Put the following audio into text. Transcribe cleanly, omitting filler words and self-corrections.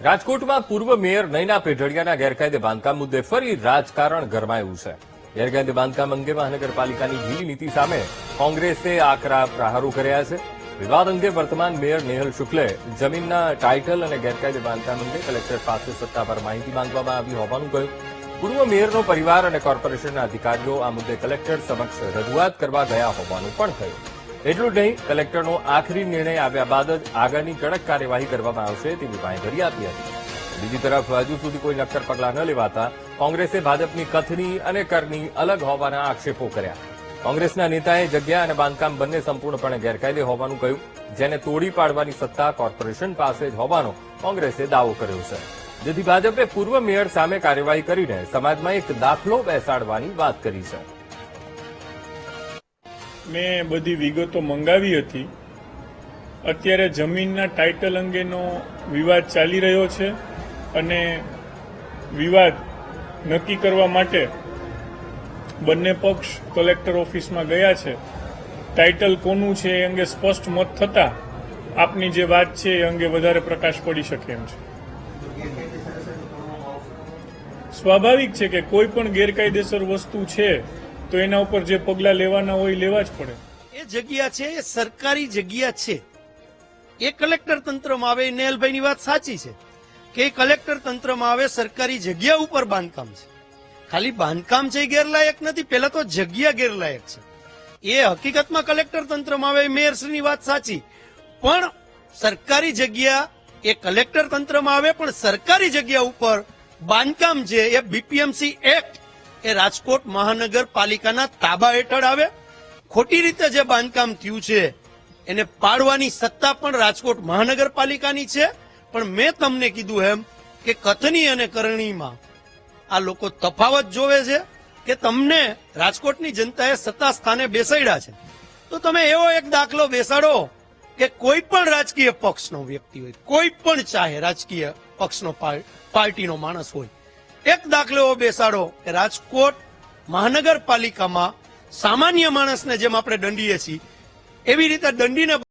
રાજકોટમાં પૂર્વ મેયર નયના પેઢડિયાના ગેરકાયદે બાંધકામ મુદ્દે ફરી રાજકારણ ગરમાયું છે. ગેરકાયદે બાંધકામ અંગે મહાનગરપાલિકાની ઢીલી નીતિ સામે કોંગ્રેસે આકરા પ્રહારો કર્યા છે. વિવાદ અંગે વર્તમાન મેયર નેહલ શુક્લે જમીનના ટાઇટલ અને ગેરકાયદે બાંધકામ અંગે કલેક્ટર પાસે સત્તાવાર માહિતી માંગવામાં આવી હોવાનું કહ્યું. પૂર્વ મેયરનો પરિવાર અને કોર્પોરેશનના અધિકારીઓ આ મુદ્દે કલેક્ટર સમક્ષ રજૂઆત કરવા ગયા હોવાનું પણ કહ્યું. એટલું જ નહીં, કલેક્ટરનો આખરી નિર્ણય આવ્યા બાદ જ આગળની કડક કાર્યવાહી કરવામાં આવશે તેવી બાંહેધરી આપી હતી. બીજી તરફ હજુ સુધી કોઈ નક્કર પગલાં ન લેવાતા કોંગ્રેસે ભાજપની કથની અને કરની અલગ હોવાના આક્ષેપો કર્યા. કોંગ્રેસના નેતાએ જગ્યા અને બાંધકામ બંને સંપૂર્ણપણે ગેરકાયદે હોવાનું કહ્યું, જેને તોડી પાડવાની સત્તા કોર્પોરેશન પાસે જ હોવાનો કોંગ્રેસે દાવો કર્યો છે. જેથી ભાજપે પૂર્વ મેયર સામે કાર્યવાહી કરીને સમાજમાં એક દાખલો બેસાડવાની વાત કરી છે. મેં બધી વિગતો મંગાવી હતી. અત્યારે જમીનના ટાઇટલ અંગેનો વિવાદ ચાલી રહ્યો છે અને વિવાદ નક્કી કરવા માટે બંને પક્ષ કલેક્ટર ઓફિસમાં ગયા છે. ટાઇટલ કોનું છે એ અંગે સ્પષ્ટ મત થતા આપની જે વાત છે એ અંગે વધારે પ્રકાશ પડી શકે એમ છે. સ્વાભાવિક છે કે કોઈ પણ ગેરકાયદેસર વસ્તુ છે તો એના ઉપર જે પગલાં લેવાના હોય લેવા જ પડે. એ જગ્યા છે એ સરકારી જગ્યા છે. એ કલેક્ટર તંત્રમાં આવે. નેહલભાઈની વાત સાચી છે કે કલેક્ટર તંત્રમાં આવે, સરકારી જગ્યા ઉપર બાંધકામ છે. ખાલી બાંધકામ છે એ ગેરલાયક નથી, પહેલા તો જગ્યા ગેરલાયક છે. એ હકીકતમાં કલેક્ટર તંત્રમાં આવે. મેયરશ્રીની વાત સાચી, પણ સરકારી જગ્યા એ કલેક્ટર તંત્રમાં આવે, પણ સરકારી જગ્યા ઉપર બાંધકામ છે એ બીપીએમસી એક્ટ એ રાજકોટ મહાનગરપાલિકાના તાબા હેઠળ આવે. ખોટી રીતે જે બાંધકામ થયું છે એને પાડવાની સત્તા પણ રાજકોટ મહાનગરપાલિકાની છે. પણ મેં તમને કીધું એમ કે કથની અને કરણીમાં આ લોકો તફાવત જોવે છે કે તમને રાજકોટની જનતાએ સત્તા સ્થાને બેસાડ્યા છે તો તમે એવો એક દાખલો બેસાડો કે કોઈ પણ રાજકીય પક્ષનો વ્યક્તિ હોય, કોઈ પણ ચાહે રાજકીય પક્ષનો પાર્ટીનો માણસ હોય, એક દાખલો એવો બેસાડો કે રાજકોટ મહાનગરપાલિકામાં સામાન્ય માણસને જેમ આપણે દંડીએ છીએ એવી રીતે દંડીને